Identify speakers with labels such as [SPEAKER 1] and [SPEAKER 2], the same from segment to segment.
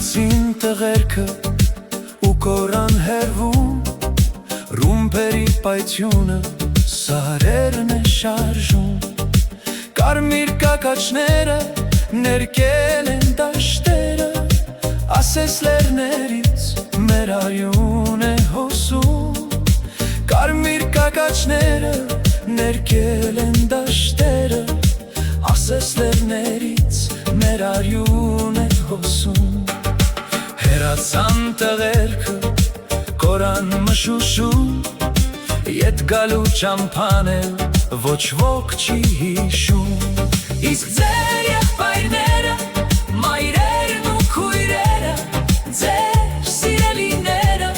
[SPEAKER 1] Գնացին տղերքը ու կորան հերվում, ռումբերի պայթյունը սարերն է շարժում, կարմիր կակաչները ներկել են դաշտերը, ասես լեռներից մեր արյուն է հոսում, կարմիր կակաչները ներկել են դաշտերը, ասես լեռներից մեր արյուն է հոսում, հեռացան տղերքը կորան մշուշում, ետ գալու ճամփան էլ ոչ ոք չի հիշում, իսկ ձեր եղբայրները, մայրերն ու քույրերը, ձեր սիրելիները,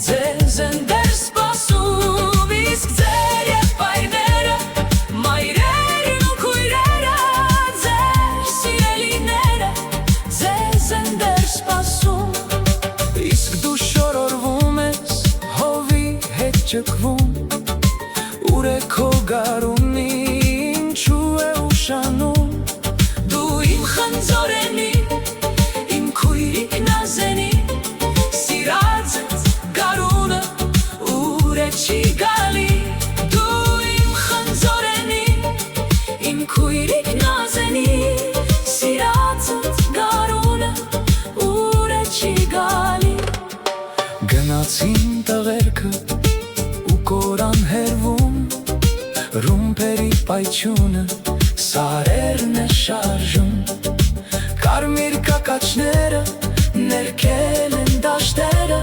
[SPEAKER 1] ձեզ են դեռ սպասում, իսկ ձեր եղբայրները, մայրերն ու քույրերը, ձեր սիրելիները, ձեզ են դեռ սպասում, իսկ դու շորորվում ես, հովի հետ ճկվում, ուր է քո գարունի, ինչու է ուշանում, դու իմ խնձորենի, իմ քույրիկ նազենի, սիրածդ գարունը, ուր է չի գալի, դու իմ խնձորենի, իմ քույրիկ նազենի, սիրածդ գարունը, ուր է չի գալի, գնացին տղերքը ու կորան հերվում, ռումբերի պայթյունը սարերն է շարժում, կարմիր կակաչները ներկել են դաշտերը,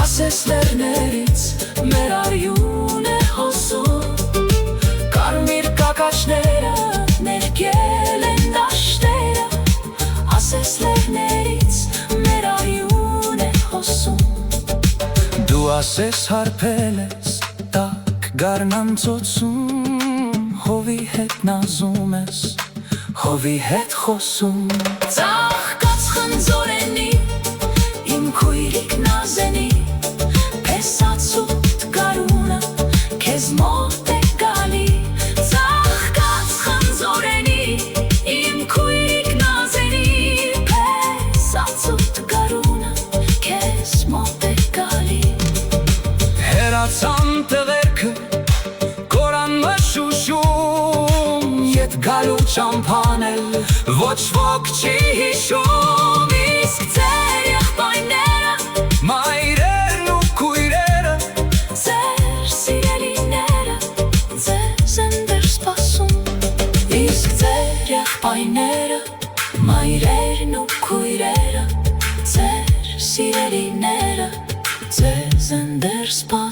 [SPEAKER 1] ասես լեռներից մեր արյուն է հոսում, կարմիր կակաչները ներկել են դաշտերը, ասես լեռներից մեր արյուն է հոսում, դու ասես հարբել ես տաք գարնանցոցում, հովի հետ նազում ես, հովի հետ խոսում, ծաղկաց խնձորենի, իմ քույրիկ նազենի, փեսացուտ գարունը, քեզ մոտ է գալի, ծաղկաց խնձորենի, իմ քույրիկ նազենի, փեսացուտ գարունը, քեզ մոտ է գալի, հեռացան տղերքը կորան մշուշում, ետ գալու ճամփան էլ ոչ ոք չի հիշում, իսկ ձեր եղբայրները, մայրերն ու քույրերը, ձեր սիրելիները, ձեզ են դեռ սպասում, իսկ ձեր եղբայրները, մայրերն ու քույրերը, ձեր սիրելիները, ձեզ են դեռ սպասում,